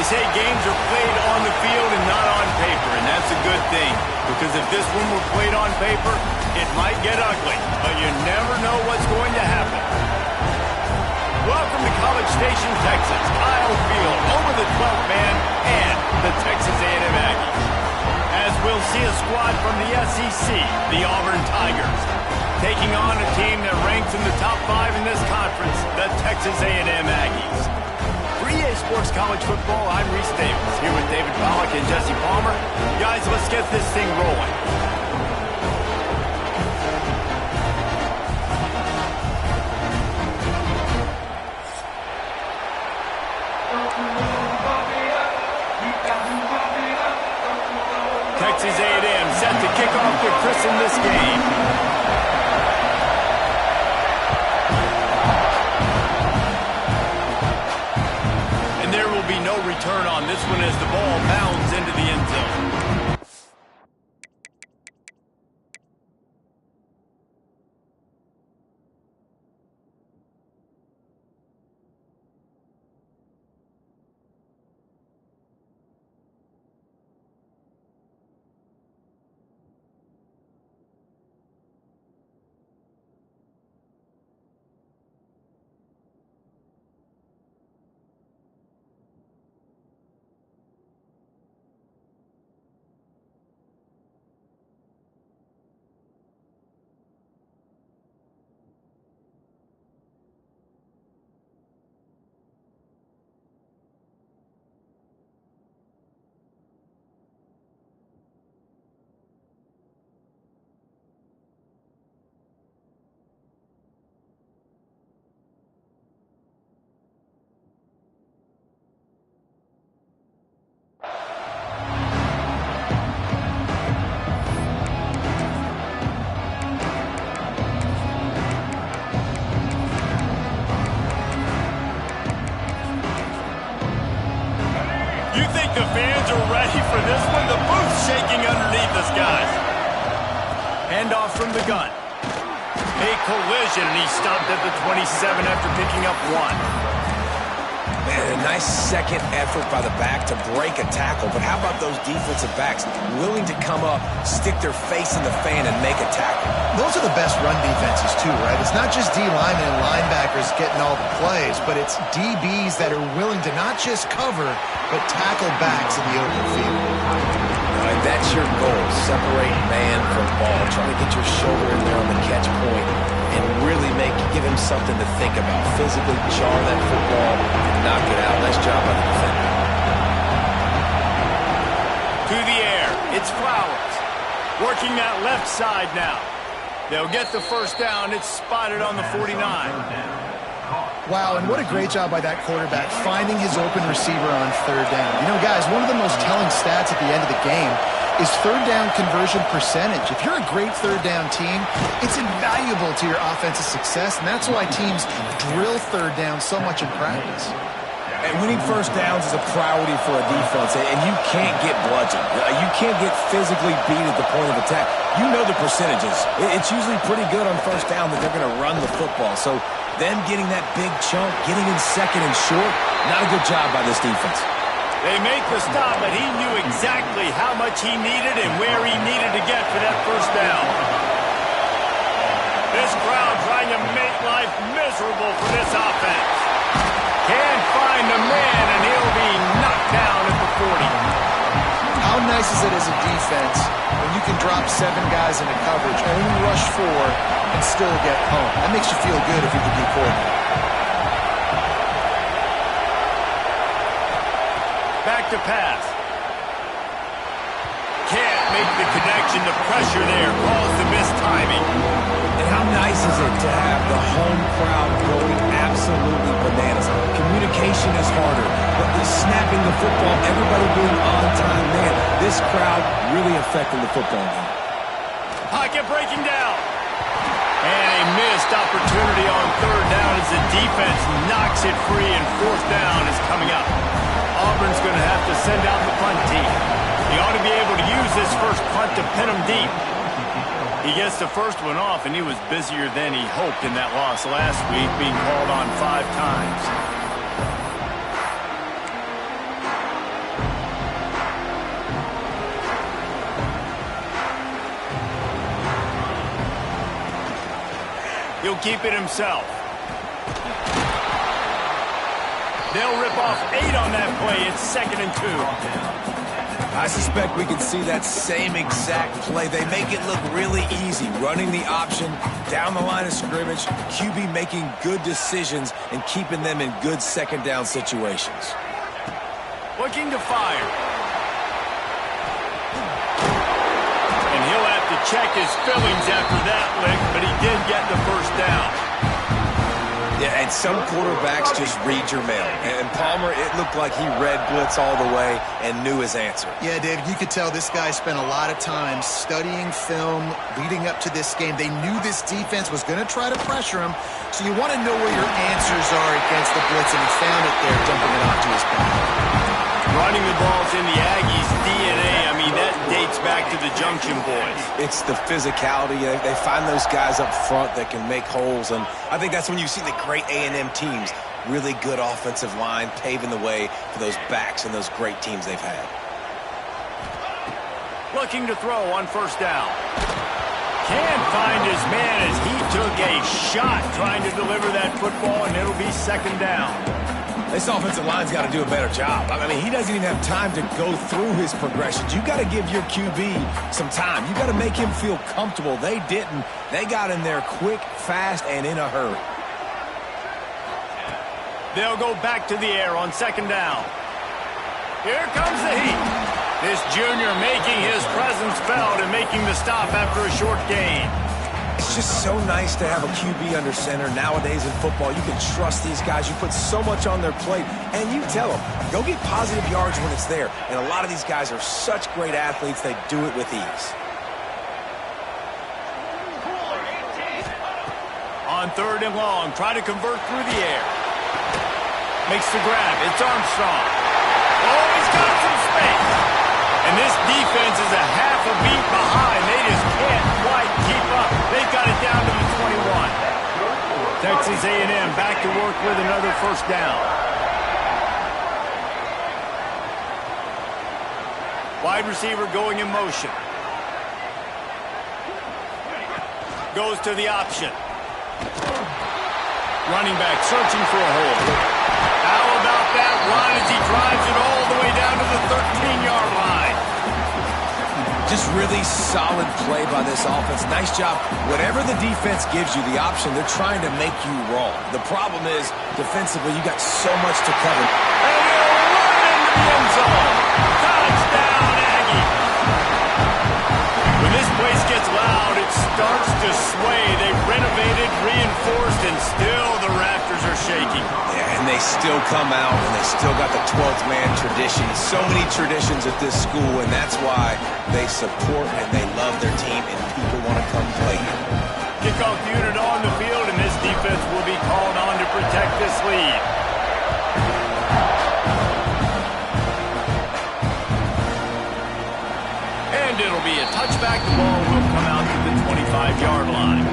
They say games are played on the field and not on paper, and that's a good thing. Because if this one were played on paper, it might get ugly. But you never know what's going to happen. Welcome to College Station, Texas. Kyle Field over the 12th man and the Texas A&M Aggies. As we'll see a squad from the SEC, the Auburn Tigers, taking on a team that ranks in the top 5 in this conference, the Texas A&M Aggies. For EA Sports College Football, I'm Reese Davis, here with David Pollack and Jesse Palmer. Guys, let's get this thing rolling. Texas A&M set to kick off to christen this game. And there will be no return on this one as the ball bounds into the end zone. You think the fans are ready for this one? The booth's shaking underneath us, guys. Handoff from the gun. A collision, and he stopped at the 27 after picking up 1. Man, a nice second effort by the back to break a tackle, but how about those defensive backs willing to come up, stick their face in the fan, and make a tackle? Those are the best run defenses, too, right? It's not just D linemen and linebackers getting all the plays, but it's DBs that are willing to not just cover, but tackle backs in the open field. All right, that's your goal. Separate man from ball. Try to get your shoulder in there on the catch point and really give him something to think about. Physically jar that football and knock it out. Nice job by the defender. To the air. It's Flowers. Working that left side now. They'll get the first down. It's spotted on the 49. Wow, and what a great job by that quarterback finding his open receiver on third down. You know, guys, one of the most telling stats at the end of the game is third down conversion percentage. If you're a great third down team, it's invaluable to your offensive success, and that's why teams drill third down so much in practice. And winning first downs is a priority for a defense, and you can't get bludgeoned. You can't get physically beat at the point of attack. You know the percentages. It's usually pretty good on first down that they're going to run the football. So them getting that big chunk, getting in second and short, not a good job by this defense. They make the stop, but he knew exactly how much he needed and where he needed to get for that first down. This crowd trying to make life miserable for this offense. Can't find the man, and he'll be knocked down at the 40. How nice is it as a defense when you can drop 7 guys into coverage, only rush 4, and still get home? That makes you feel good if you're the D coordinator. Back to pass. Can't make the connection. The pressure there caused the missed timing. And how nice is it to have the home crowd going absolutely bananas? Communication is harder, but the snapping the football, everybody being on time, man, this crowd really affecting the football game. Pocket breaking down. And a missed opportunity on third down as the defense knocks it free, and fourth down is coming up. Auburn's going to have to send out the punt team. He ought to be able to use this first punt to pin him deep. He gets the first one off, and he was busier than he hoped in that loss last week, being called on 5 times. He'll keep it himself. They'll rip off 8 on that play. It's 2nd and 2. I suspect we can see that same exact play. They make it look really easy, running the option down the line of scrimmage, QB making good decisions and keeping them in good 2nd down situations. Looking to fire. And he'll have to check his fillings after that lick, but he did get the 1st down. Yeah, and some quarterbacks just read your mail. And Palmer, it looked like he read blitz all the way and knew his answer. Yeah, David, you could tell this guy spent a lot of time studying film leading up to this game. They knew this defense was going to try to pressure him, so you want to know where your answers are against the blitz, and he found it there, dumping it off to his back. Running the ball's in the Aggies' DNA. I mean, that dates back to the Junction Boys. It's the physicality. They find those guys up front that can make holes, and I think that's when you see the great A&M teams. Really good offensive line, paving the way for those backs and those great teams they've had. Looking to throw on 1st down. Can't find his man as he took a shot trying to deliver that football, and it'll be 2nd down. This offensive line's got to do a better job. I mean, he doesn't even have time to go through his progressions. You got to give your QB some time. You got to make him feel comfortable. They didn't. They got in there quick, fast, and in a hurry. They'll go back to the air on 2nd down. Here comes the heat. This junior making his presence felt and making the stop after a short gain. It's just so nice to have a QB under center. Nowadays in football, you can trust these guys. You put so much on their plate, and you tell them, go get positive yards when it's there. And a lot of these guys are such great athletes, they do it with ease. On 3rd and long, try to convert through the air. Makes the grab. It's Armstrong. Oh, he's got some space. And this defense is a half a beat behind. They just can't quite keep up. They've got it down to the 21. Texas A&M back to work with another 1st down. Wide receiver going in motion. Goes to the option. Running back searching for a hole. How about that run as he drives it all the way down to the 13-yard line? Just really solid play by this offense. Nice job. Whatever the defense gives you the option, they're trying to make you wrong. The problem is, defensively, you got so much to cover. And he'll run into the end zone. Touchdown, Aggie. When this place gets loud, it starts to sway. They renovated, reinforced, and still the rafters are shaking. Yeah, and they still come out, and they still got the 12th man tradition. So many traditions at this school, and that's why they support and they love their team, and people want to come play here. Kickoff unit on the field, and this defense will be called on to protect this lead. And it'll be a touchback. The ball will come out to the 25-yard line.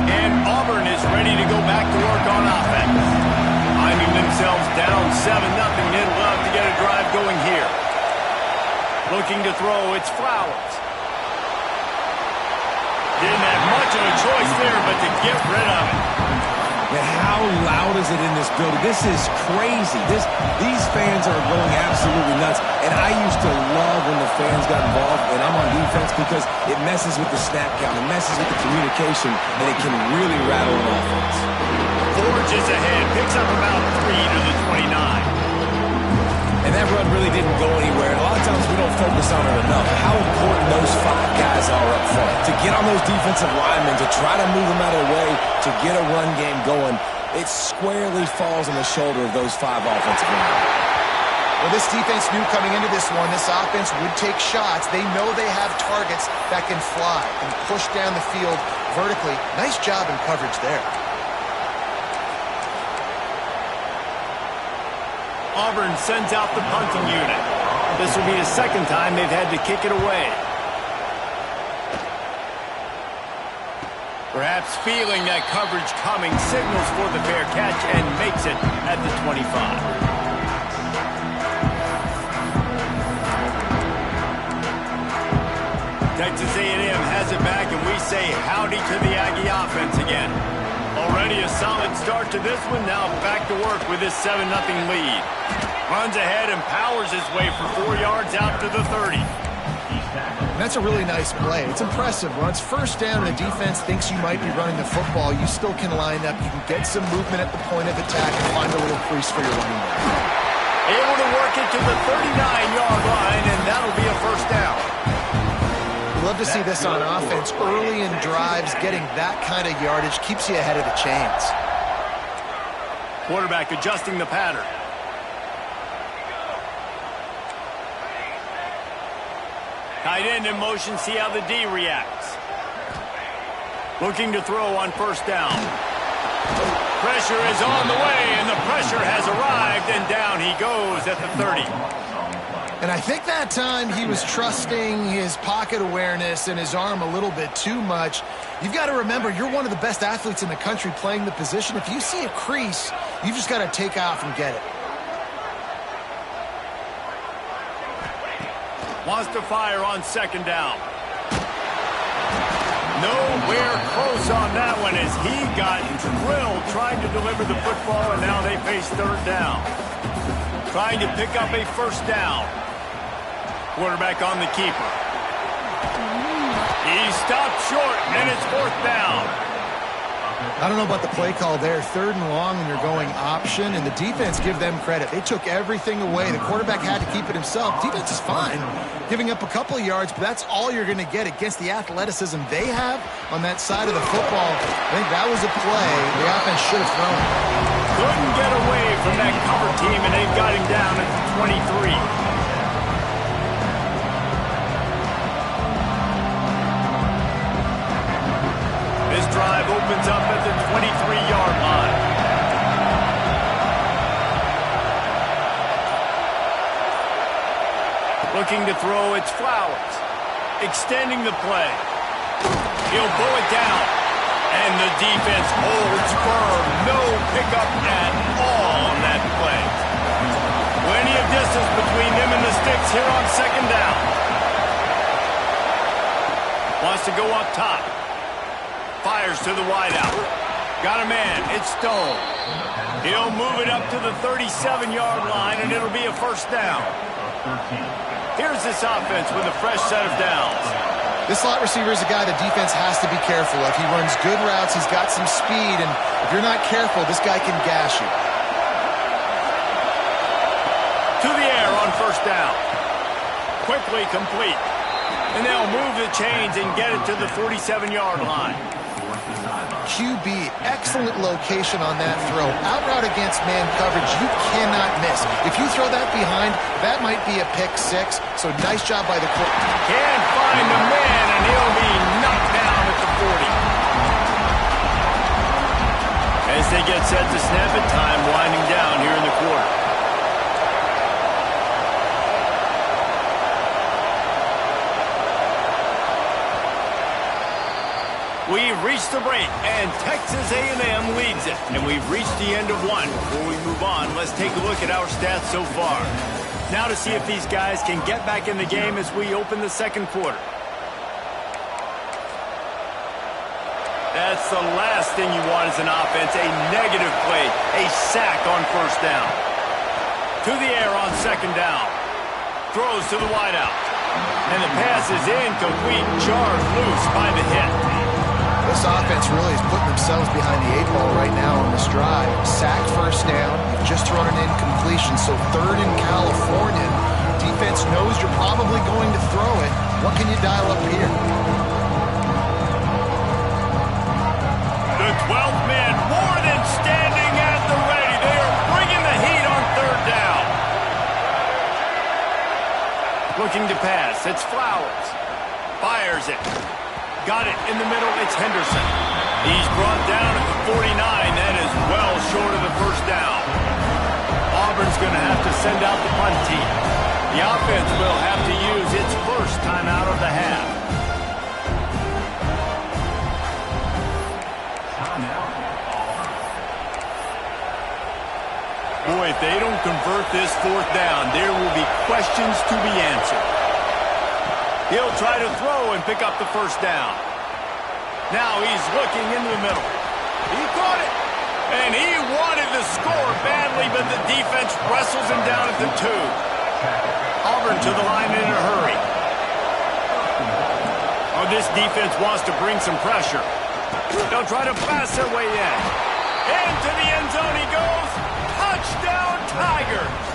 And Auburn is ready to go back to work on offense. Finding themselves down 7-0, they'd love to get a drive going here. Looking to throw, it's Flowers. Didn't have much of a choice there, but to get rid of it. And how loud is it in this building? This is crazy. These fans are going absolutely nuts. And I used to love when the fans got involved, and I'm on defense, because it messes with the snap count, it messes with the communication, and it can really rattle an offense. Forges ahead, picks up about 3 to the 29. And that run really didn't go anywhere. And a lot of times we don't focus on it enough. How important those 5 guys are up front. To get on those defensive linemen, to try to move them out of the way, to get a run game going, it squarely falls on the shoulder of those 5 offensive linemen. Well, this defense knew coming into this one, this offense would take shots. They know they have targets that can fly and push down the field vertically. Nice job in coverage there. Auburn sends out the punting unit. This will be the 2nd time they've had to kick it away. Perhaps feeling that coverage coming, signals for the fair catch and makes it at the 25. say howdy to the Aggie offense again. Already a solid start to this one. Now back to work with this 7-0 lead. Runs ahead and powers his way for 4 yards out to the 30. That's a really nice play. It's impressive. When it's first down and the defense thinks you might be running the football, you still can line up. You can get some movement at the point of attack and find a little crease for your running back. Able to work it to the 39-yard line, and that'll be a first down. Love to see this on offense. Early in drives, getting that kind of yardage keeps you ahead of the chains. Quarterback adjusting the pattern. Tight end in motion, see how the D reacts. Looking to throw on first down. Pressure is on the way, and the pressure has arrived, and down he goes at the 30. And I think that time he was trusting his pocket awareness and his arm a little bit too much. You've got to remember, you're one of the best athletes in the country playing the position. If you see a crease, you've just got to take off and get it. Wants to fire on second down. Nowhere close on that one as he got drilled trying to deliver the football, and now they face third down. Trying to pick up a first down. Quarterback on the keeper. He stopped short, and it's fourth down. I don't know about the play call there. Third and long, and you're going option, and the defense, give them credit. They took everything away. The quarterback had to keep it himself. Defense is fine, giving up a couple of yards, but that's all you're going to get against the athleticism they have on that side of the football. I think that was a play the offense should have thrown. Couldn't get away from that cover team, and they've got him down at the 23. This drive opens up at the 23-yard line. Looking to throw, it's Flowers. Extending the play. He'll blow it down. And the defense holds firm. No pickup at all on that play. Plenty of distance between them and the sticks here on second down. Wants to go up top. Fires to the wideout. Got a man. It's Stone. He'll move it up to the 37-yard line, and it'll be a first down. Here's this offense with a fresh set of downs. This slot receiver is a guy the defense has to be careful of. He runs good routes. He's got some speed, and if you're not careful, this guy can gash you. To the air on first down. Quickly complete. And they'll move the chains and get it to the 47-yard line. QB, excellent location on that throw. Out route against man coverage, you cannot miss. If you throw that behind, that might be a pick six. So nice job by the quarterback. Can't find the man, and he'll be knocked down at the 40. As they get set to snap it, time winding down here in the quarter. We've reached the break, and Texas A&M leads it. And we've reached the end of one. Before we move on, let's take a look at our stats so far. Now to see if these guys can get back in the game as we open the second quarter. That's the last thing you want as an offense, a negative play, a sack on first down. To the air on second down. Throws to the wideout. And the pass is incomplete, jarred loose by the hit. This offense really is putting themselves behind the eight ball right now on this drive. Sacked first down. You've just thrown an incompletion, so third in California. Defense knows you're probably going to throw it. What can you dial up here? The 12th man more than standing at the ready. They are bringing the heat on third down. Looking to pass. It's Flowers. Fires it. Got it in the middle. It's Henderson. He's brought down at the 49. That is well short of the first down. Auburn's going to have to send out the punt team. The offense will have to use its first timeout of the half. Boy, if they don't convert this fourth down, there will be questions to be answered. He'll try to throw and pick up the first down. Now he's looking into the middle. He caught it. And he wanted to score badly, but the defense wrestles him down at the 2. Auburn to the line in a hurry. Oh, this defense wants to bring some pressure. They'll try to pass their way in. Into the end zone he goes. Touchdown, Tigers.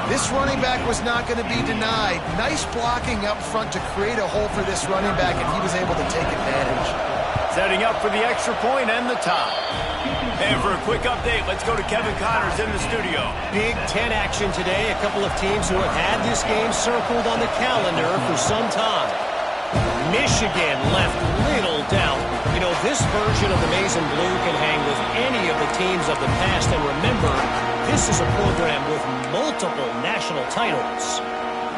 This running back was not going to be denied. Nice blocking up front to create a hole for this running back, and he was able to take advantage. Setting up for the extra point and the tie. And for a quick update, let's go to Kevin Connors in the studio. Big Ten action today. A couple of teams who have had this game circled on the calendar for some time. Michigan left little doubt. You know, this version of the Maize and Blue can hang with any of the teams of the past. And remember, this is a program with multiple national titles.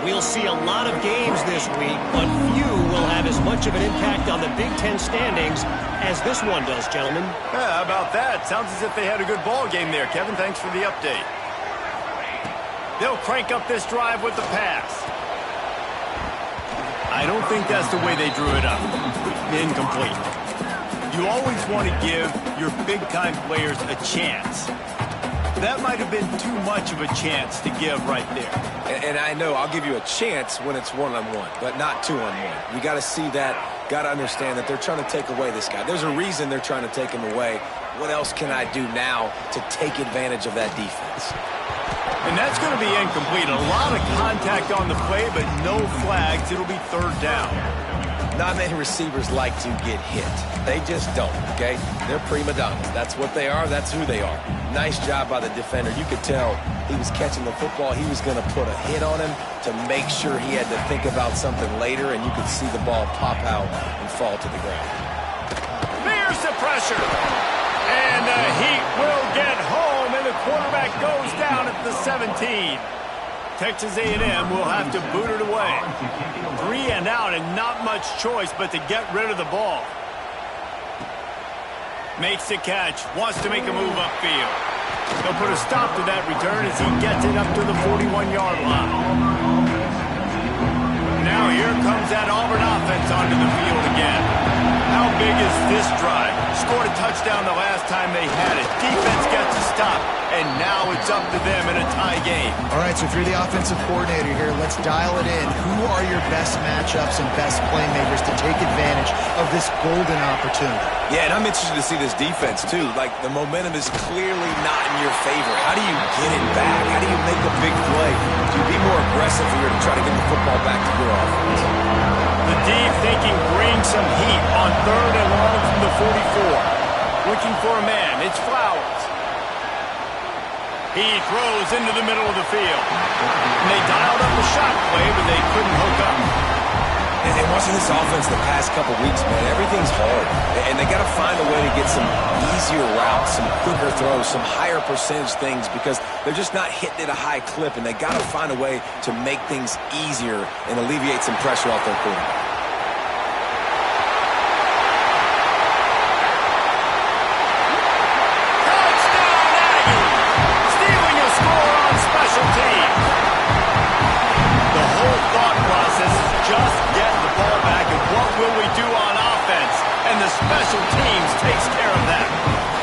We'll see a lot of games this week, but few will have as much of an impact on the Big Ten standings as this one does, gentlemen. Yeah, how about that? Sounds as if they had a good ball game there. Kevin, thanks for the update. They'll crank up this drive with the pass. I don't think that's the way they drew it up. Incomplete. You always want to give your big-time players a chance. That might have been too much of a chance to give right there. And I know I'll give you a chance when it's one-on-one, but not two-on-one. You got to see that, got to understand that they're trying to take away this guy. There's a reason they're trying to take him away. What else can I do now to take advantage of that defense? And that's going to be incomplete. A lot of contact on the play, but no flags. It'll be 3rd down. Not many receivers like to get hit. They just don't, okay? They're prima donnas. That's what they are. That's who they are. Nice job by the defender. You could tell he was catching the football. He was going to put a hit on him to make sure he had to think about something later, and you could see the ball pop out and fall to the ground. There's the pressure. And the Heat will get home, and the quarterback goes down at the 17. Texas A&M will have to boot it away. 3 and out and not much choice but to get rid of the ball. Makes the catch, wants to make a move upfield. They'll put a stop to that return as he gets it up to the 41-yard line. Now here comes that Auburn offense onto the field again. How big is this drive? Scored a touchdown the last time they had it. Defense gets a stop, and now it's up to them in a tie game. All right, so if you're the offensive coordinator here, let's dial it in. Who are your best matchups and best playmakers to take advantage of this golden opportunity? Yeah, and I'm interested to see this defense, too. Like, the momentum is clearly not in your favor. How do you get it back? How do you make a big play? Do you be more aggressive here to try to get the football back to your offense? The deep thinking brings some heat on 3rd and long from the 44. Looking for a man. It's Flowers. He throws into the middle of the field. And they dialed up the shot play, but they couldn't hook up. And watching this offense the past couple weeks, man, everything's hard. And they got to find a way to get some easier routes, some quicker throws, some higher percentage things because they're just not hitting at a high clip. And they got to find a way to make things easier and alleviate some pressure off their quarterback. Special teams takes care of that.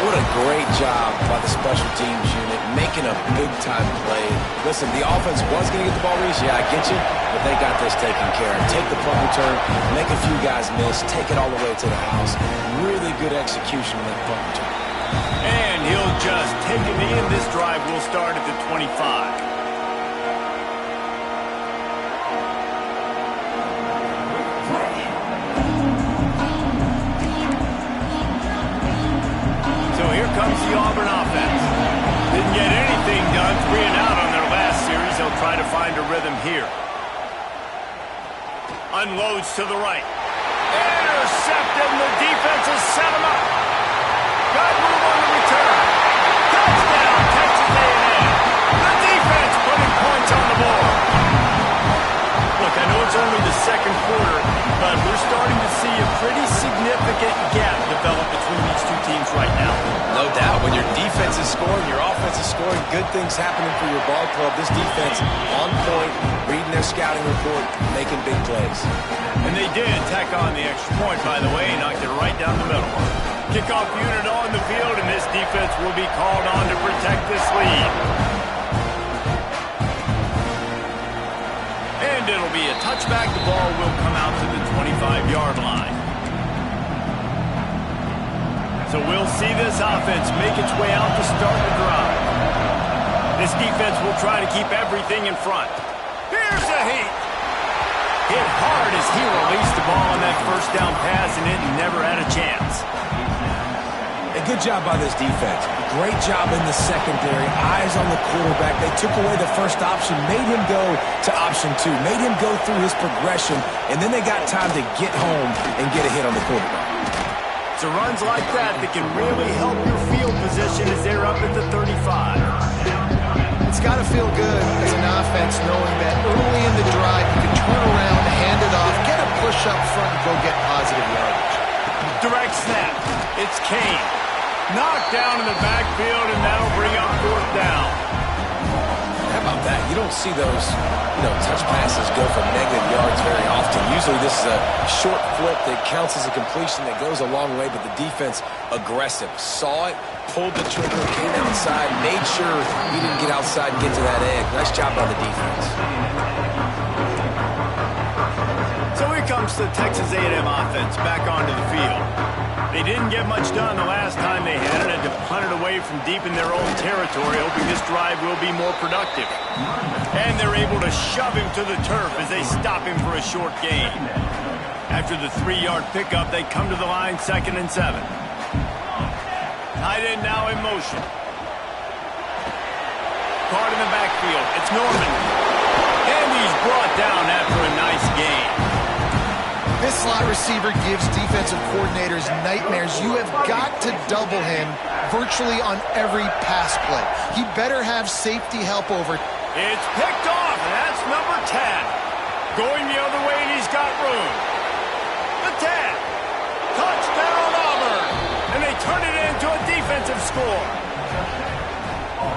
What a great job by the special teams unit, making a big-time play. Listen, the offense was going to get the ball released. Yeah, I get you, but they got this taken care of. Take the punt return, make a few guys miss, take it all the way to the house. Really good execution on that punt return. And he'll just take it in. This drive will start at the 25. Comes the Auburn offense. Didn't get anything done. 3 and out on their last series. They'll try to find a rhythm here. Unloads to the right. Intercepted, and the defense has set him up. Good move on the return. Touchdown, Texas A&M. The defense putting points on the board. Look, I know it's only the 2nd quarter, but we're starting to see a pretty significant gap develop between these two teams right now. No doubt. When your defense is scoring, your offense is scoring. Corey, good things happening for your ball club. This defense on point, reading their scouting report, making big plays. And they did tack on the extra point, by the way, knocked it right down the middle. Kickoff unit on the field, and this defense will be called on to protect this lead. And it'll be a touchback. The ball will come out to the 25-yard line. So we'll see this offense make its way out to start the drive. This defense will try to keep everything in front. Here's a heat. Hit hard as he released the ball on that first down pass, and it never had a chance. A good job by this defense. Great job in the secondary. Eyes on the quarterback. They took away the first option, made him go to option 2, made him go through his progression, and then they got time to get home and get a hit on the quarterback. It's runs like that can really help your field position as they're up at the 35. It's got to feel good as an offense knowing that early in the drive you can turn around, hand it off, get a push up front, and go get positive yardage. Direct snap. It's Kane. Knocked down in the backfield, and that'll bring up fourth down. How about that? You don't see those, touch passes go for negative yards very often. Usually this is a short flip that counts as a completion that goes a long way, but the defense aggressive. Saw it, pulled the trigger, came outside, made sure he didn't get outside and get to that edge. Nice job by the defense. So here comes the Texas A&M offense back onto the field. They didn't get much done the last time they had it, and to punt it away from deep in their own territory, hoping this drive will be more productive. And they're able to shove him to the turf as they stop him for a short gain. After the 3-yard pickup, they come to the line 2nd and 7. Tight end now in motion. Caught in the backfield. It's Norman. And he's brought down after a nice gain. This slot receiver gives defensive coordinators nightmares. You have got to double him virtually on every pass play. He better have safety help over. It's picked off, and that's number 10. Going the other way, and he's got room. The 10. Touchdown, Auburn. And they turn it into a defensive score.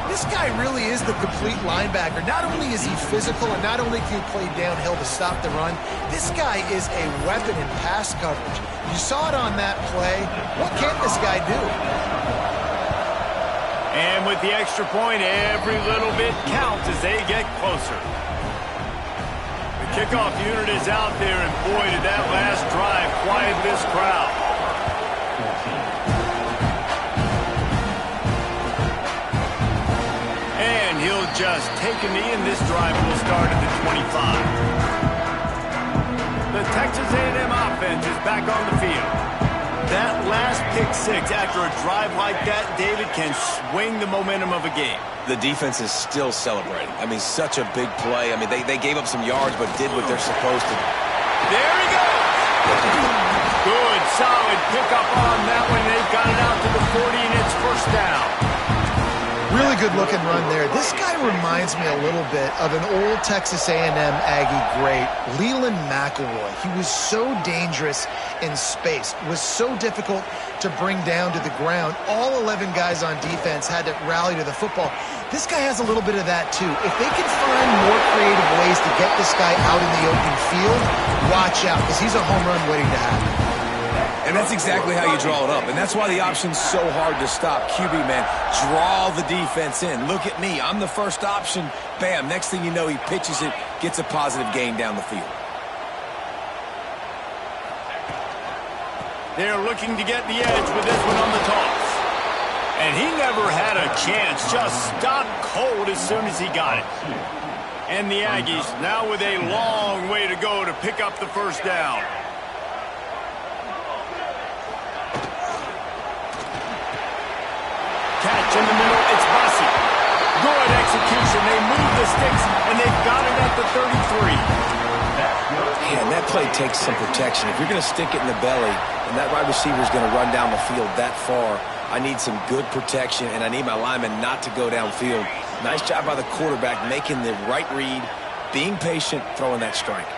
This guy really is the complete linebacker. Not only is he physical, and not only can he play downhill to stop the run, this guy is a weapon in pass coverage. You saw it on that play. What can this guy do? And with the extra point, every little bit counts as they get closer. The kickoff unit is out there, and boy, did that last drive quiet this crowd. And he'll just take a knee, and this drive will start at the 25. The Texas A&M offense is back on the field. That last pick six after a drive like that, David, can swing the momentum of a game. The defense is still celebrating. I mean, such a big play. I mean, they gave up some yards, but did what they're supposed to. There he goes. Good, solid pickup on that one. They've got it out to the 40, and it's first down. Really good-looking run there. This guy reminds me a little bit of an old Texas A&M Aggie great, Leland McElroy. He was so dangerous in space, was so difficult to bring down to the ground. All 11 guys on defense had to rally to the football. This guy has a little bit of that, too. If they can find more creative ways to get this guy out in the open field, watch out, because he's a home run waiting to happen. And that's exactly how you draw it up. And that's why the option's so hard to stop. QB, man, draw the defense in. Look at me. I'm the first option. Bam. Next thing you know, he pitches it, gets a positive gain down the field. They're looking to get the edge with this one on the toss. And he never had a chance. Just stopped cold as soon as he got it. And the Aggies now with a long way to go to pick up the first down. Catch in the middle, it's Bussey. Good execution. They move the sticks, and they've got it at the 33. Man, that play takes some protection. If you're going to stick it in the belly, and that wide receiver is going to run down the field that far, I need some good protection, and I need my lineman not to go downfield. Nice job by the quarterback, making the right read, being patient, throwing that strike.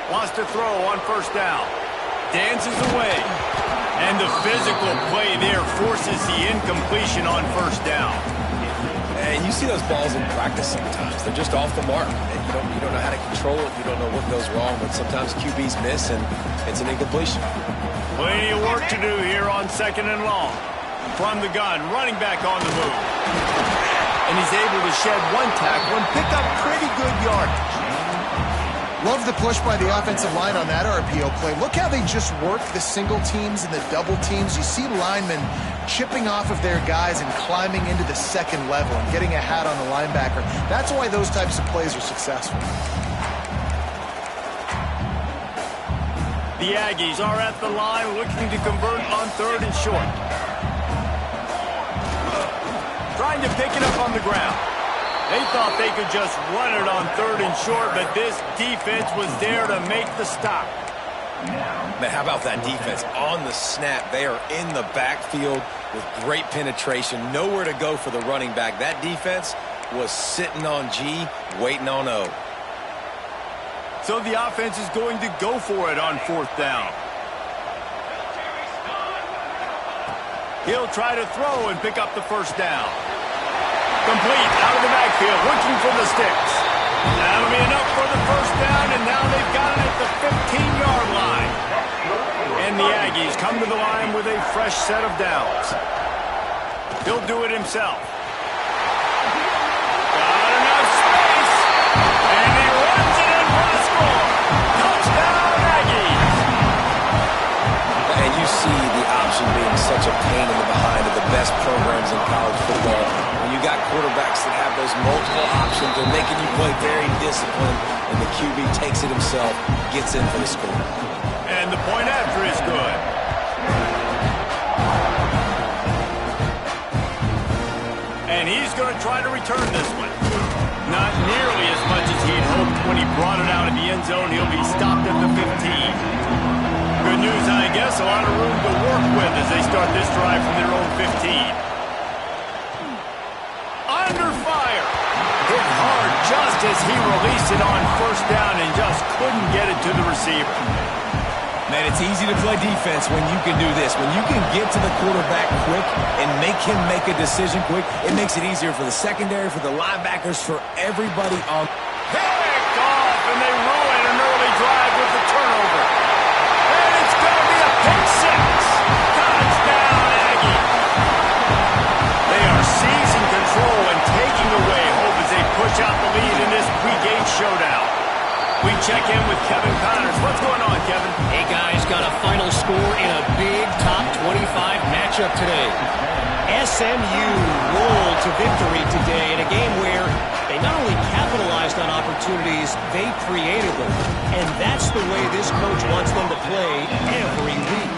Wants to throw on first down. Dances away. And the physical play there forces the incompletion on first down. And you see those balls in practice sometimes. They're just off the mark. And you don't know how to control it. You don't know what goes wrong. But sometimes QBs miss, and it's an incompletion. Plenty of work to do here on 2nd and long. From the gun, running back on the move. And he's able to shed one tackle and pick up pretty good yardage. Love the push by the offensive line on that RPO play. Look how they just work the single teams and the double teams. You see linemen chipping off of their guys and climbing into the second level and getting a hat on the linebacker. That's why those types of plays are successful. The Aggies are at the line looking to convert on 3rd and short. Trying to pick it up on the ground. They thought they could just run it on 3rd and short, but this defense was there to make the stop. Man, how about that defense? On the snap, they are in the backfield with great penetration. Nowhere to go for the running back. That defense was sitting on G, waiting on O. So the offense is going to go for it on 4th down. He'll try to throw and pick up the first down. Complete out of the backfield, looking for the sticks. That'll be enough for the first down, and now they've got it at the 15-yard line. And the Aggies come to the line with a fresh set of downs. He'll do it himself. Got enough space, and he runs it in for the score. Touchdown, Aggies! And you see the option being such a pain in the behind of the best programs in college football. When you got quarterbacks that have those multiple options, they're making you play very disciplined, and the QB takes it himself, gets in for the score. And the point after is good. And he's going to try to return this one. Not nearly as much as he'd hoped when he brought it out of the end zone. He'll be stopped at the 15. Good news, I guess. A lot of room to work with as they start this drive from their own 15. Under fire. Hit hard just as he released it on first down and just couldn't get it to the receiver. Man, it's easy to play defense when you can do this. When you can get to the quarterback quick and make him make a decision quick, it makes it easier for the secondary, for the linebackers, for everybody on. Picked off, and they ruin an early drive with the turnover. And it's going to be a pick six. Touchdown, Aggie. They are seizing control and taking away hope as they push out the lead in this pre-game showdown. We check in with Kevin Connors. What's going on, Kevin? Hey, guys, got a final score in a big top 25 matchup today. SMU rolled to victory today in a game where they not only capitalized on opportunities, they created them. And that's the way this coach wants them to play every week.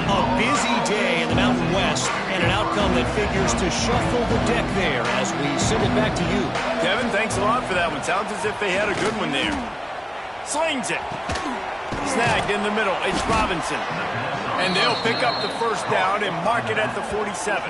A busy day in the Mountain West and an outcome that figures to shuffle the deck there as we send it back to you. Kevin, thanks a lot for that one. Sounds as if they had a good one there. Slings it. Snagged in the middle. It's Robinson. And they'll pick up the first down and mark it at the 47.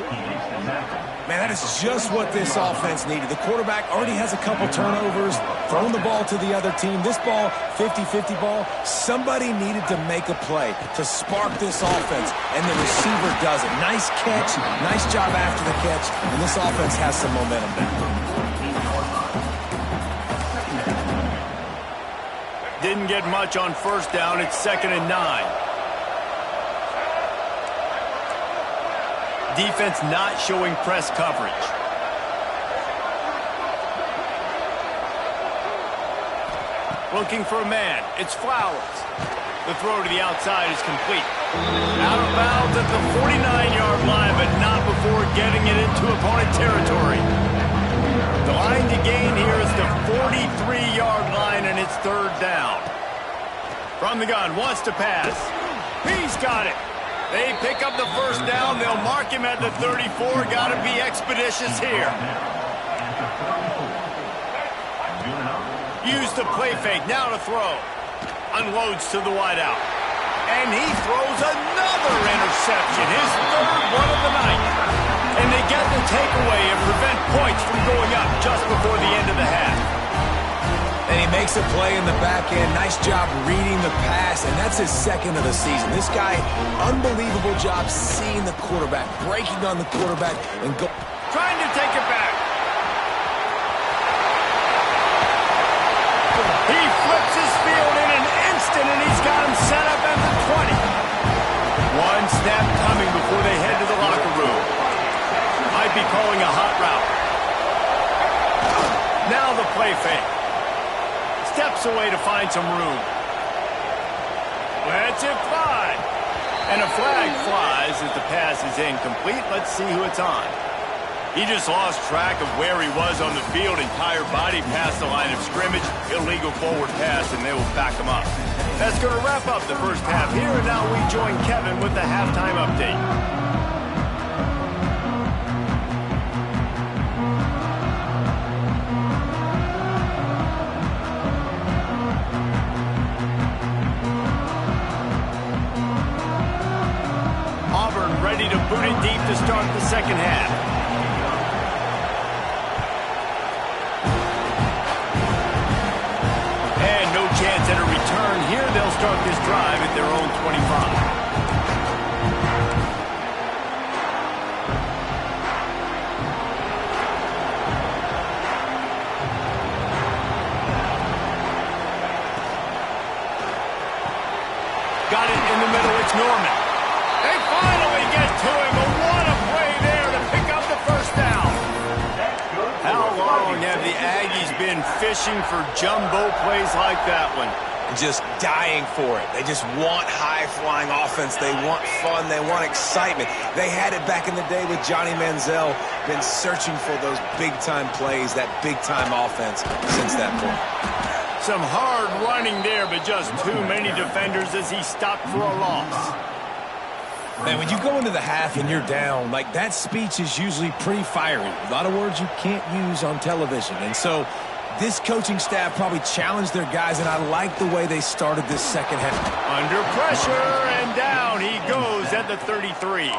Man, that is just what this offense needed. The quarterback already has a couple turnovers, throwing the ball to the other team. This ball, 50-50 ball, somebody needed to make a play to spark this offense, and the receiver does it. Nice catch, nice job after the catch, and this offense has some momentum now. Didn't get much on first down. It's 2nd and 9. Defense not showing press coverage. Looking for a man. It's Flowers. The throw to the outside is complete. Out of bounds at the 49-yard line, but not before getting it into opponent territory. The line to gain here is the 43-yard line, and it's 3rd down. From the gun, wants to pass. He's got it. They pick up the first down. They'll mark him at the 34. Got to be expeditious here. Use the play fake. Now to throw. Unloads to the wideout. And he throws another interception. His 3rd one of the night. And they get the takeaway and prevent points from going up just before the end of the half. And he makes a play in the back end. Nice job reading the pass, and that's his second of the season. This guy, unbelievable job seeing the quarterback, breaking on the quarterback, and go. Trying to take it back. He flips his field in an instant, and he's got him set up at the 20. One snap coming before they head to the locker room. Might be calling a hot route. Now the play fake. Steps away to find some room. Lets it fly. And a flag flies as the pass is incomplete. Let's see who it's on. He just lost track of where he was on the field. Entire body past the line of scrimmage. Illegal forward pass, and they will back him up. That's going to wrap up the first half here. And now we join Kevin with the halftime update. Ready to boot it deep to start the second half. And no chance at a return here. They'll start this drive at their own 25. Got it in the middle. It's Norman. They finally get to him, but what a play there to pick up the first down. How long have the Aggies been fishing for jumbo plays like that one? Just dying for it. They just want high-flying offense. They want fun. They want excitement. They had it back in the day with Johnny Manziel. Been searching for those big-time plays, that big-time offense since that point. Some hard running there, but just too many defenders as he stopped for a loss. Man, when you go into the half and you're down, like, that speech is usually pretty fiery. A lot of words you can't use on television. And so this coaching staff probably challenged their guys, and I like the way they started this second half. Under pressure, and down he goes at the 33.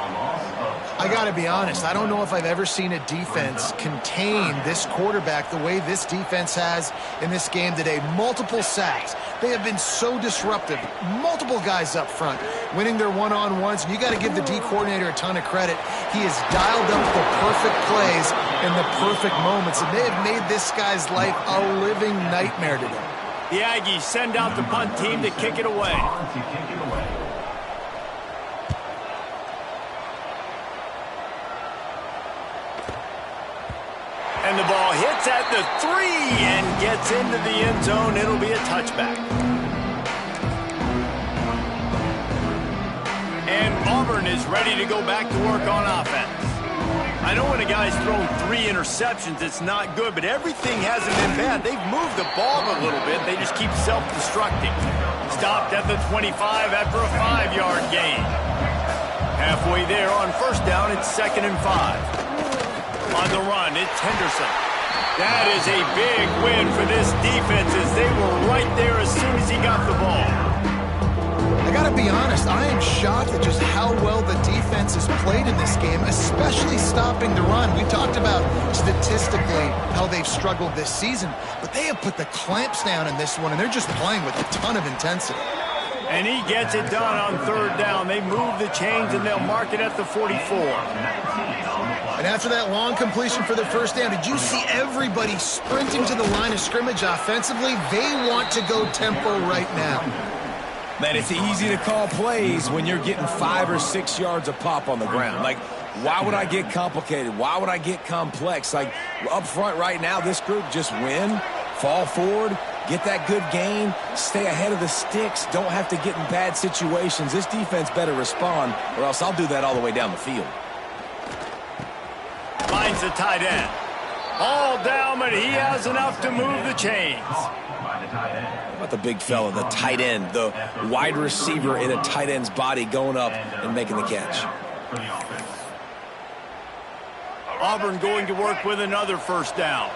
I got to be honest, I don't know if I've ever seen a defense contain this quarterback the way this defense has in this game today. Multiple sacks. They have been so disruptive. Multiple guys up front, winning their one-on-ones. And you got to give the D coordinator a ton of credit. He has dialed up the perfect plays in the perfect moments, and they have made this guy's life a living nightmare today. The Aggies send out the punt team to kick it away. And the ball hits at the 3 and gets into the end zone. It'll be a touchback. And Auburn is ready to go back to work on offense. I know when a guy's thrown 3 interceptions, it's not good, but everything hasn't been bad. They've moved the ball a little bit. They just keep self-destructing. Stopped at the 25 after a 5-yard gain. Halfway there on first down, it's 2nd and 5. On the run, it's Henderson. That is a big win for this defense as they were right there as soon as he got the ball. I got to be honest, I am shocked at just how well the defense has played in this game, especially stopping the run. We talked about statistically how they've struggled this season, but they have put the clamps down in this one, and they're just playing with a ton of intensity. And he gets it done on 3rd down. They move the chains, and they'll mark it at the 44. And after that long completion for the first down, did you see everybody sprinting to the line of scrimmage offensively? They want to go tempo right now. Man, it's easy to call plays when you're getting 5 or 6 yards a pop on the ground. Like, why would I get complicated? Why would I get complex? Like, up front right now, this group just win, fall forward, get that good gain, stay ahead of the sticks, don't have to get in bad situations. This defense better respond, or else I'll do that all the way down the field. Finds the tight end. All down, but he has enough to move the chains. How about the big fella, the tight end, the wide receiver in a tight end's body going up and making the catch. Auburn going to work with another first down.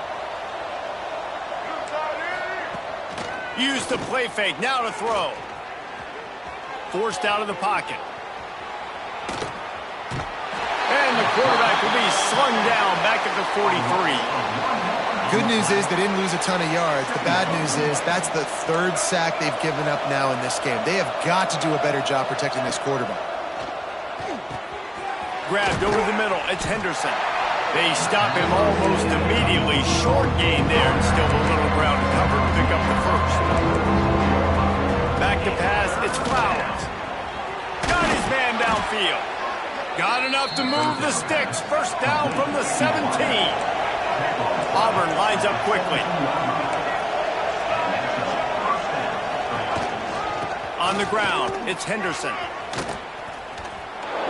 Use the play fake, now to throw. Forced out of the pocket. And the quarterback will be slung down back at the 43. Good news is they didn't lose a ton of yards. The bad news is that's the third sack they've given up now in this game. They have got to do a better job protecting this quarterback. Grabbed over the middle. It's Henderson. They stop him almost immediately. Short gain there and still a little ground to cover to pick up the first. Back to pass. It's Flowers. Got his man downfield. Got enough to move the sticks. First down from the 17. Auburn lines up quickly. On the ground, it's Henderson.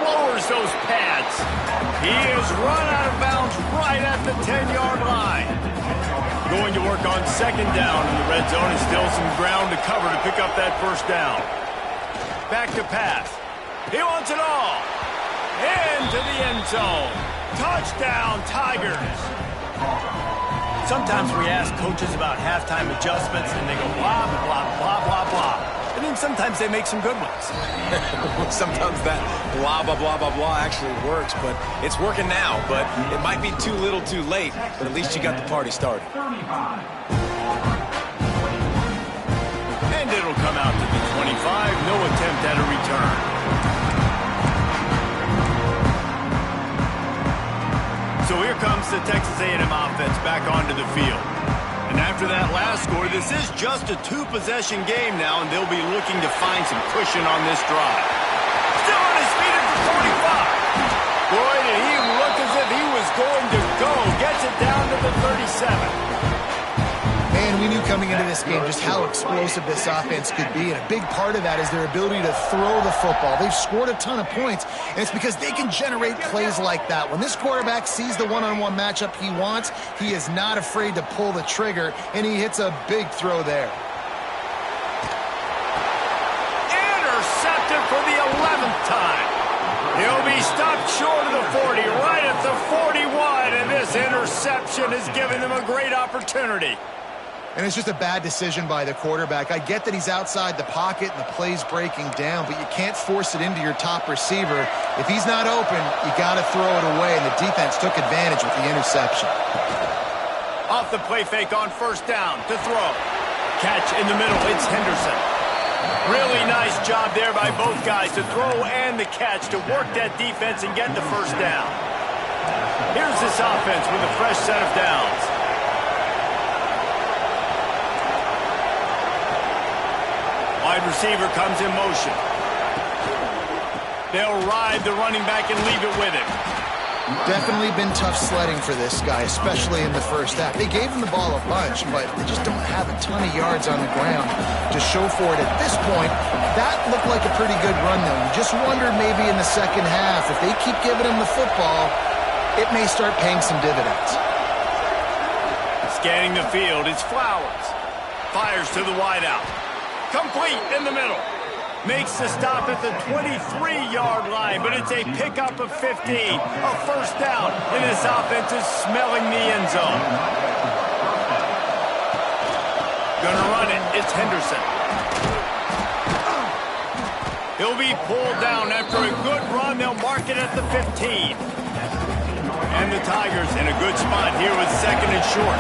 Lowers those pads. He is run out of bounds right at the 10-yard line. Going to work on second down in the red zone and still some ground to cover to pick up that first down. Back to pass. He wants it all. Into the end zone. Touchdown, Tigers. Sometimes we ask coaches about halftime adjustments, and they go blah, blah, blah, blah, blah. And then sometimes they make some good ones. Sometimes that blah, blah, blah, blah, blah actually works, but it's working now. But it might be too little too late, but at least you got the party started. And it'll come out to the 25. No attempt at a return. So here comes the Texas A&M offense back onto the field. And after that last score, this is just a two-possession game now, and they'll be looking to find some cushion on this drive. Still on his feet at the 45. Boy, did he look as if he was going to go. Gets it down to the 37. Man, we knew coming into this game just how explosive this offense could be, and a big part of that is their ability to throw the football. They've scored a ton of points, and it's because they can generate plays like that. When this quarterback sees the one-on-one matchup he wants, he is not afraid to pull the trigger, and he hits a big throw there. Intercepted for the 11th time. He'll be stopped short of the 40, right at the 41, and this interception has given them a great opportunity. And it's just a bad decision by the quarterback. I get that he's outside the pocket and the play's breaking down, but you can't force it into your top receiver. If he's not open, you got to throw it away, and the defense took advantage with the interception. Off the play fake on first down to throw. Catch in the middle, it's Henderson. Really nice job there by both guys to throw and the catch to work that defense and get the first down. Here's this offense with a fresh set of downs. Wide receiver comes in motion. They'll ride the running back and leave it with him. Definitely been tough sledding for this guy, especially in the first half. They gave him the ball a bunch, but they just don't have a ton of yards on the ground to show for it. At this point, that looked like a pretty good run, though. You just wondered maybe in the second half, if they keep giving him the football, it may start paying some dividends. Scanning the field, it's Flowers. Fires to the wideout. Complete in the middle. Makes the stop at the 23-yard line, but it's a pickup of 15. A first down, and this offense is smelling the end zone. Gonna run it. It's Henderson. He'll be pulled down after a good run. They'll mark it at the 15. And the Tigers in a good spot here with second and short.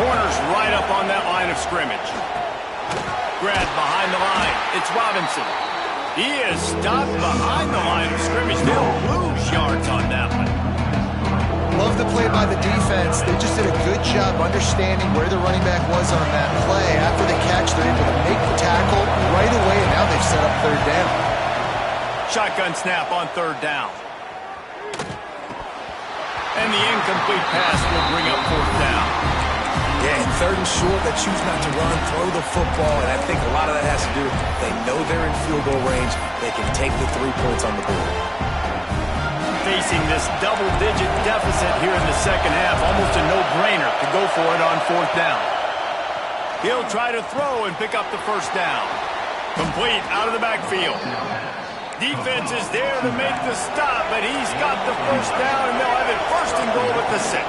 Corners right up on that line of scrimmage. Grab behind the line. It's Robinson. He is stopped behind the line of scrimmage. They'll lose yards on that one. Love the play by the defense. They just did a good job understanding where the running back was on that play. After the catch, they're able to make the tackle right away, and now they've set up third down. Shotgun snap on third down. And the incomplete pass will bring up fourth down. Yeah, and third and short, they choose not to run, throw the football, and I think a lot of that has to do with they know they're in field goal range. They can take the 3 points on the board. Facing this double-digit deficit here in the second half, almost a no-brainer to go for it on fourth down. He'll try to throw and pick up the first down. Complete out of the backfield. Defense is there to make the stop, but he's got the first down, and they'll have it first and goal at the 6.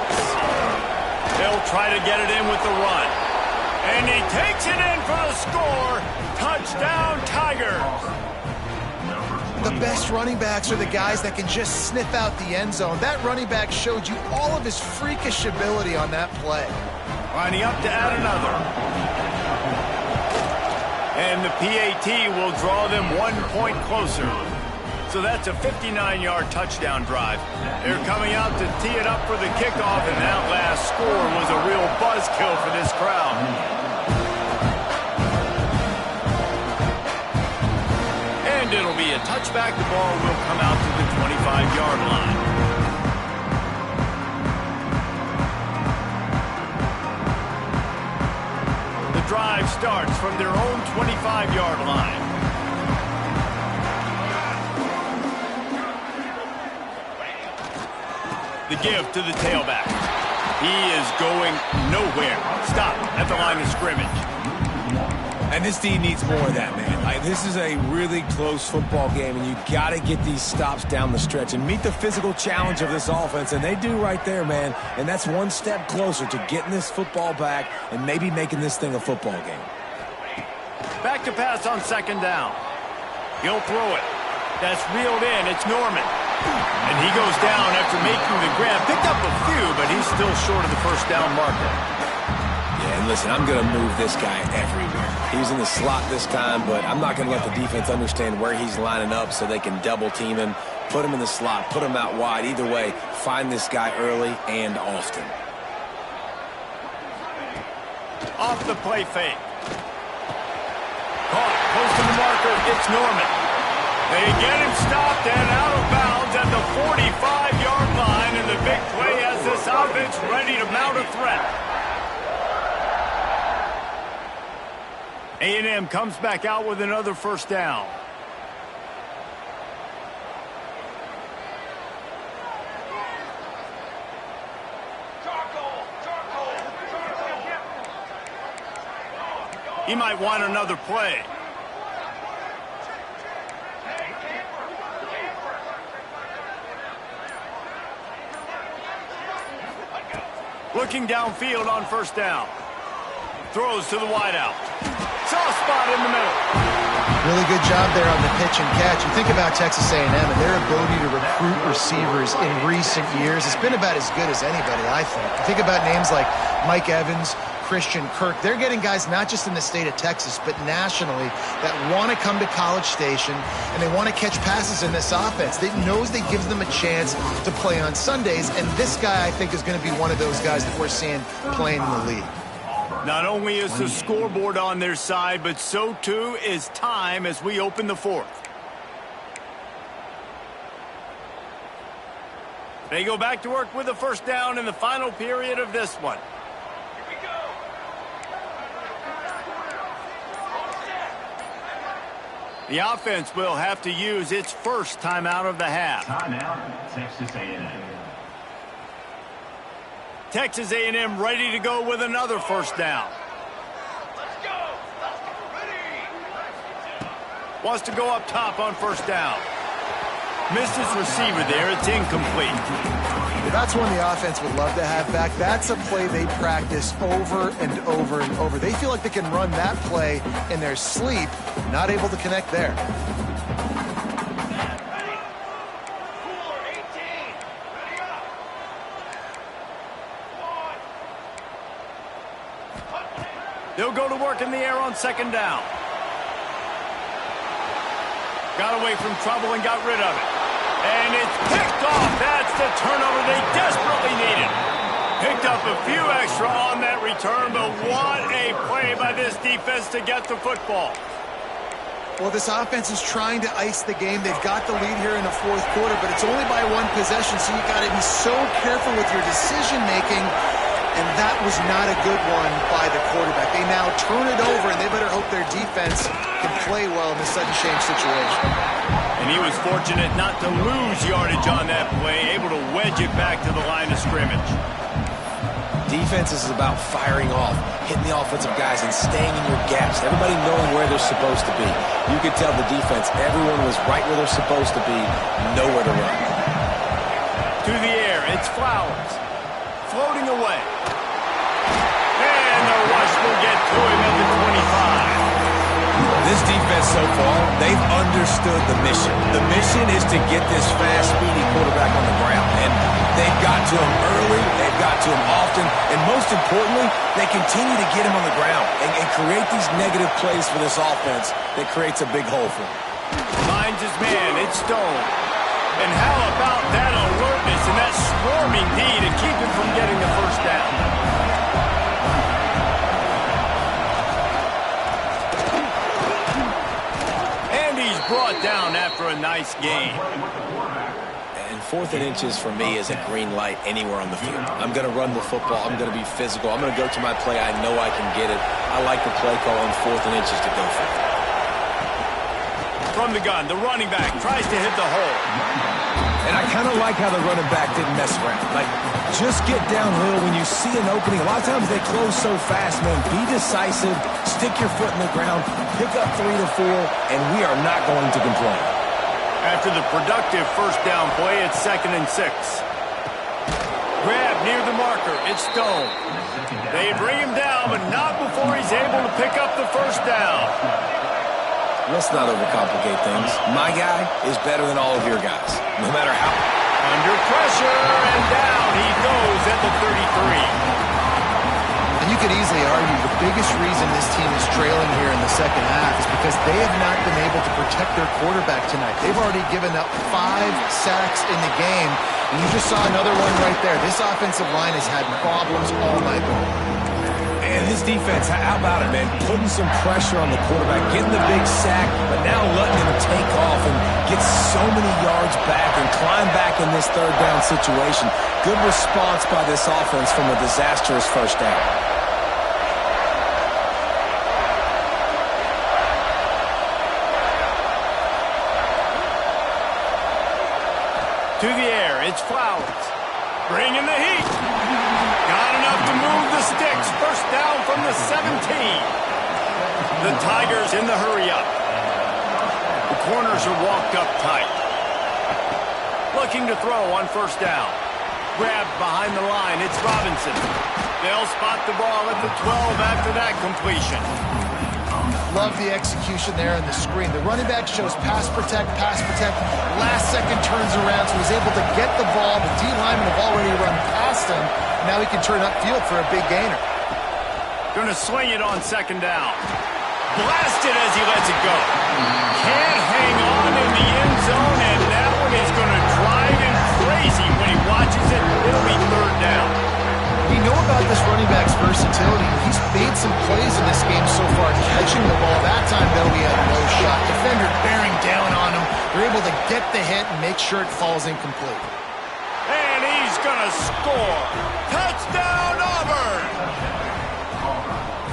They'll try to get it in with the run. And he takes it in for the score. Touchdown, Tigers. The best running backs are the guys that can just sniff out the end zone. That running back showed you all of his freakish ability on that play. Lining up to add another. And the PAT will draw them 1 point closer. So that's a 59-yard touchdown drive. They're coming out to tee it up for the kickoff, and that last score was a real buzzkill for this crowd. And it'll be a touchback. The ball will come out to the 25-yard line. The drive starts from their own 25-yard line. The give to the tailback. He is going nowhere. Stop at the line of scrimmage. And this team needs more of that, man. This is a really close football game, and you got to get these stops down the stretch and meet the physical challenge of this offense, and they do right there, man. And that's one step closer to getting this football back and maybe making this thing a football game. Back to pass on second down. He'll throw it. That's reeled in. It's Norman. And he goes down after making the grab. Picked up a few, but he's still short of the first down marker. Yeah, and listen, I'm going to move this guy everywhere. He's in the slot this time, but I'm not going to let the defense understand where he's lining up so they can double team him, put him in the slot, put him out wide. Either way, find this guy early and often. Off the play fake. Caught, close to the marker. It's Norman. They get him stopped and out of bounds at the 45-yard line, and the big play has this offense ready to mount a threat. A&M comes back out with another first down. He might want another play. Looking downfield on first down. Throws to the wideout. Soft spot in the middle. Really good job there on the pitch and catch. You think about Texas A&M and their ability to recruit receivers in recent years. It's been about as good as anybody, I think. You think about names like Mike Evans, Christian Kirk. They're getting guys not just in the state of Texas, but nationally that want to come to College Station and they want to catch passes in this offense. They knows they gives them a chance to play on Sundays, and this guy, I think, is going to be one of those guys that we're seeing playing in the league. Not only is the scoreboard on their side, but so too is time as we open the fourth. They go back to work with a first down in the final period of this one. Here we go. The offense will have to use its first timeout of the half. Timeout, Texas A&M. Texas A&M ready to go with another first down. Let's go. Ready. Wants to go up top on first down. Missed his receiver there. It's incomplete. Well, that's one the offense would love to have back. That's a play they practice over and over and over. They feel like they can run that play in their sleep, not able to connect there. They'll go to work in the air on second down. Got away from trouble and got rid of it. And it's picked off. That's the turnover they desperately needed. Picked up a few extra on that return, but what a play by this defense to get the football. Well, this offense is trying to ice the game. They've got the lead here in the fourth quarter, but it's only by one possession, so you got to be so careful with your decision-making. And that was not a good one by the quarterback. They now turn it over, and they better hope their defense can play well in this sudden change situation. And he was fortunate not to lose yardage on that play, able to wedge it back to the line of scrimmage. Defense is about firing off, hitting the offensive guys, and staying in your gaps. Everybody knowing where they're supposed to be. You could tell the defense, everyone was right where they're supposed to be, nowhere to run. To the air, it's Flowers. Floating away. And the rush will get to him at the 25. This defense so far, they've understood the mission. The mission is to get this fast, speedy quarterback on the ground. And they've got to him early, they've got to him often, and most importantly, they continue to get him on the ground and create these negative plays for this offense that creates a big hole for him. Finds his man, it's Stone. And how about that alertness and that swarming D to keep him from getting the first down? And he's brought down after a nice gain. And 4th and inches for me is a green light anywhere on the field. I'm going to run the football. I'm going to be physical. I'm going to go to my play. I know I can get it. I like the play call on 4th and inches to go for it. From the gun, the running back tries to hit the hole. And I kind of like how the running back didn't mess around. Like, just get downhill when you see an opening. A lot of times they close so fast, man. Be decisive, stick your foot in the ground, pick up 3 to 4, and we are not going to complain. After the productive first down play, it's 2nd and 6. Grab near the marker, it's Stone. They bring him down, but not before he's able to pick up the first down. Let's not overcomplicate things. My guy is better than all of your guys, no matter how. Under pressure, and down he goes at the 33. And you could easily argue the biggest reason this team is trailing here in the second half is because they have not been able to protect their quarterback tonight. They've already given up 5 sacks in the game, and you just saw another one right there. This offensive line has had problems all night long. And this defense, how about it, man? Putting some pressure on the quarterback, getting the big sack, but now letting him take off and get so many yards back and climb back in this 3rd down situation. Good response by this offense from a disastrous first down. To the air, it's Flowers. Bringing the heat. Got enough to move the sticks. First down from the 17. The Tigers in the hurry-up. The corners are walked up tight. Looking to throw on first down. Grabbed behind the line. It's Robinson. They'll spot the ball at the 12 after that completion. Love the execution there on the screen. The running back shows pass protect. Last second turns around, so he's able to get the ball. The D linemen have already run past him. Now he can turn upfield for a big gainer. Going to swing it on 2nd down. Blasted as he lets it go. Can't hang on in the end zone, and that one is going to drive him crazy when he watches it. It'll be 3rd down. We know about this running back's versatility. He's made some plays in this game so far, catching the ball. That time, though, he had no shot. Defender bearing down on him. They're able to get the hit and make sure it falls incomplete. And he's going to score. Touchdown, Auburn!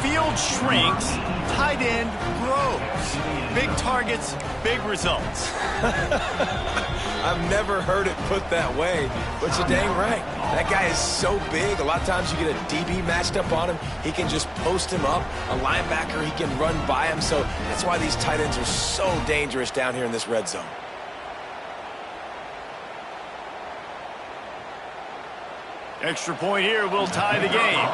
Field shrinks, tight end grows. Big targets, big results. I've never heard it put that way, but you're dang right. That guy is so big. A lot of times you get a DB matched up on him. He can just post him up. A linebacker, he can run by him. So that's why these tight ends are so dangerous down here in this red zone. Extra point here will tie the game.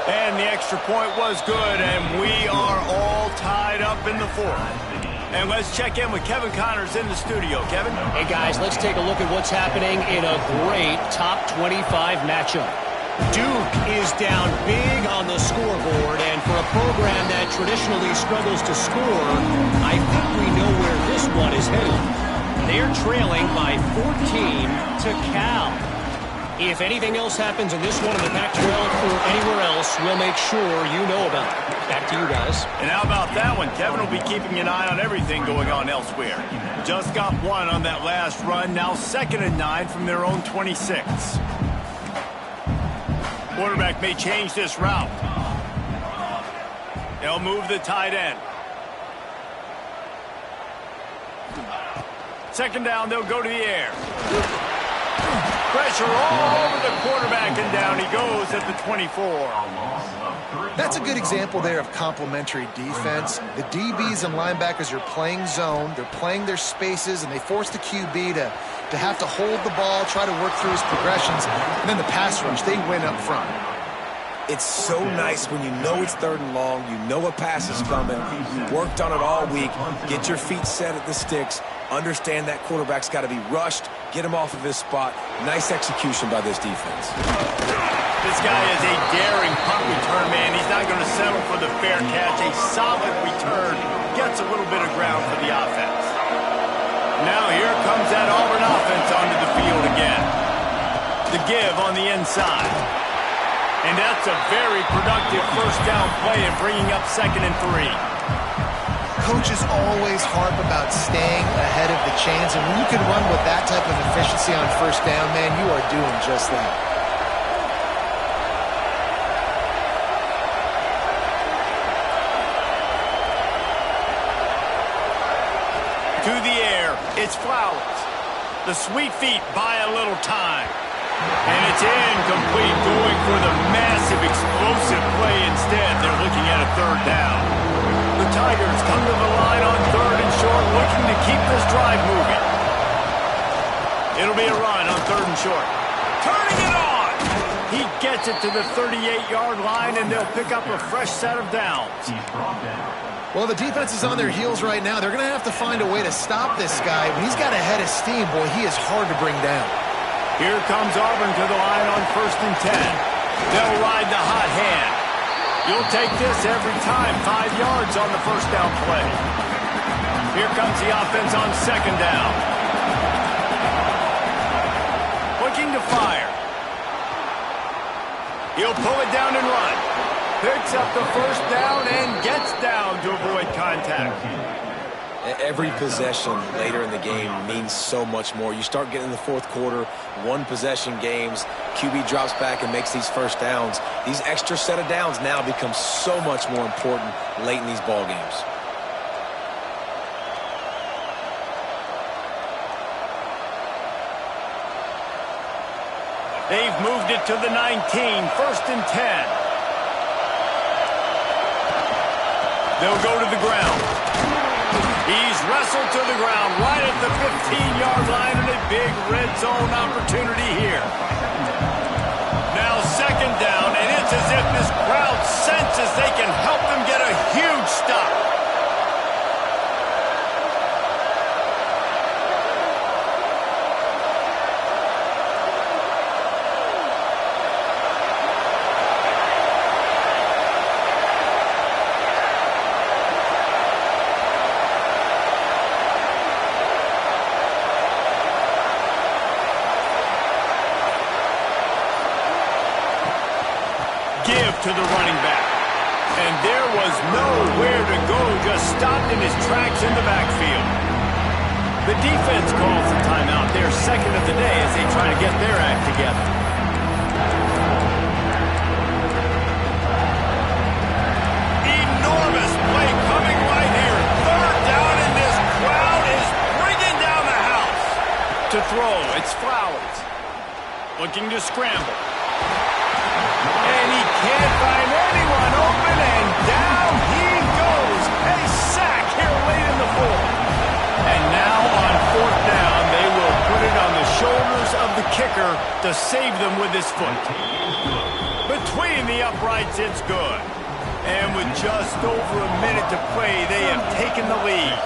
And the extra point was good, and we are all tied up in the 4th. And let's check in with Kevin Connors in the studio. Kevin? Hey, guys, let's take a look at what's happening in a great top 25 matchup. Duke is down big on the scoreboard, and for a program that traditionally struggles to score, I think we know where this one is headed. They're trailing by 14 to Cal. If anything else happens in this one in the Pac-12 or anywhere else, we'll make sure you know about it. Back to you guys. And how about that one? Kevin will be keeping an eye on everything going on elsewhere. Just got one on that last run. Now 2nd and 9 from their own 26. Quarterback may change this route. They'll move the tight end. 2nd down, they'll go to the air. Pressure all over the quarterback, and down he goes at the 24. That's a good example there of complementary defense. The DBs and linebackers are playing zone. They're playing their spaces, and they force the QB to have to hold the ball, try to work through his progressions. And then the pass rush, they win up front. It's so nice when you know it's 3rd and long, you know a pass is coming, you worked on it all week, get your feet set at the sticks, understand that quarterback's got to be rushed, get him off of his spot. Nice execution by this defense. This guy is a daring punt return man. He's not going to settle for the fair catch. A solid return gets a little bit of ground for the offense. Now here comes that Auburn offense onto the field again. The give on the inside. And that's a very productive first down play and bringing up 2nd and 3. Coaches always harp about staying ahead of the chains, and when you can run with that type of efficiency on first down, man, you are doing just that. To the air, it's Flowers. The sweet feet buy a little time. And it's incomplete, going for the massive explosive play instead. They're looking at a 3rd down. The Tigers come to the line on 3rd and short, looking to keep this drive moving. It'll be a run on 3rd and short. Turning it on! He gets it to the 38-yard line, and they'll pick up a fresh set of downs. Well, the defense is on their heels right now. They're going to have to find a way to stop this guy. When he's got a head of steam, boy, he is hard to bring down. Here comes Auburn to the line on 1st and 10. They'll ride the hot hand. You'll take this every time. 5 yards on the first down play. Here comes the offense on 2nd down. Looking to fire. He'll pull it down and run. Picks up the first down and gets down to avoid contact. Every possession later in the game means so much more. You start getting in the 4th quarter, 1-possession games, QB drops back and makes these first downs. These extra set of downs now become so much more important late in these ball games. They've moved it to the 19, 1st and 10. They'll go to the ground. He's wrestled to the ground right at the 15-yard line, and a big red zone opportunity here. Now 2nd down, and it's as if this crowd senses they can help them get a huge stop. To the running back. And there was nowhere to go, just stopped in his tracks in the backfield. The defense calls the timeout. They're 2nd of the day as they try to get their act together. Enormous play coming right here. 3rd down, and this crowd is bringing down the house. To throw, it's Flowers. Looking to scramble. And he can't find anyone open, and down he goes. A sack here late in the 4th. And now on 4th down, they will put it on the shoulders of the kicker to save them with his foot. Between the uprights, it's good. And with just over a minute to play, they have taken the lead.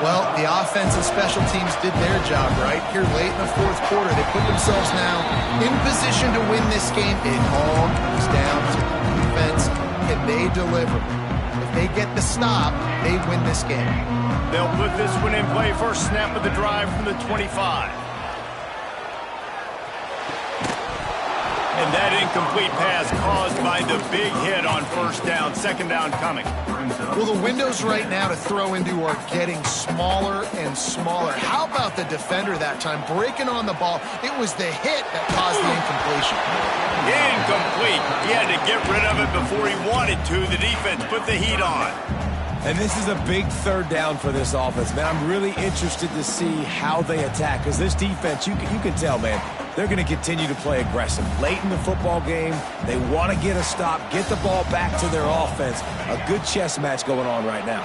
Well, the offense and special teams did their job, right? Here late in the 4th quarter, they put themselves now in position to win this game. It all comes down to defense. Can they deliver? If they get the stop, they win this game. They'll put this one in play. First snap of the drive from the 25. And that incomplete pass caused by the big hit on 1st down. 2nd down coming. Well, the windows right now to throw into are getting smaller and smaller. How about the defender that time breaking on the ball? It was the hit that caused the incompletion. Incomplete. He had to get rid of it before he wanted to. The defense put the heat on. And this is a big 3rd down for this offense, man. I'm really interested to see how they attack, because this defense, you can tell, man, they're going to continue to play aggressive. Late in the football game, they want to get a stop, get the ball back to their offense. A good chess match going on right now.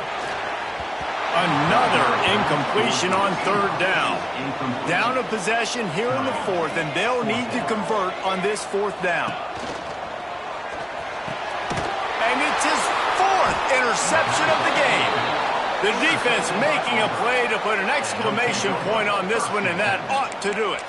Another incompletion on 3rd down. Down a possession here in the 4th, and they'll need to convert on this 4th down. interception of the game. The defense making a play to put an exclamation point on this one, and that ought to do it.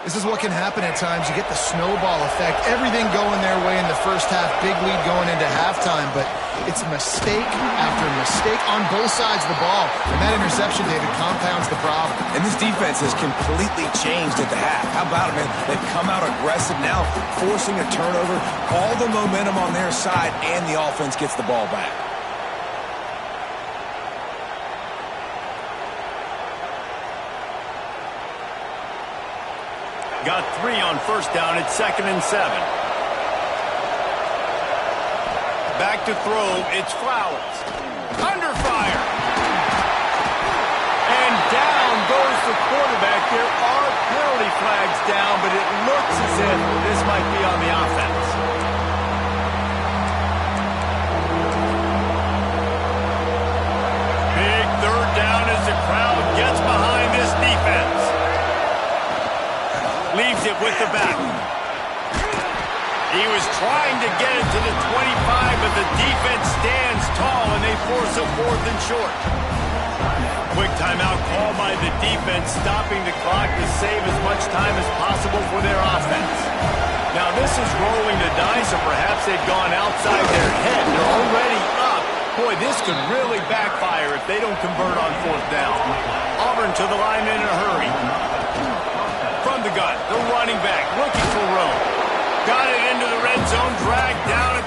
This is what can happen at times. You get the snowball effect. Everything going their way in the first half. Big lead going into halftime, but it's mistake after mistake on both sides of the ball. And that interception, David, compounds the problem. And this defense has completely changed at the half. How about it, man? They've come out aggressive now, forcing a turnover, all the momentum on their side, and the offense gets the ball back. Got 3 on first down. It's 2nd and 7. Back to throw. It's Flowers. Under fire. And down goes the quarterback. There are penalty flags down, but it looks as if this might be on the offense. Big 3rd down as the crowd gets behind this defense. Leaves it with the back. He was trying to get it to the 25, but the defense stands tall, and they force a 4th and short. Quick timeout call by the defense, stopping the clock to save as much time as possible for their offense. Now, this is rolling the dice, or perhaps they've gone outside their head. They're already up. Boy, this could really backfire if they don't convert on 4th down. Auburn to the line in a hurry. From the gun, the running back looking for room. Got it into the red zone, dragged down.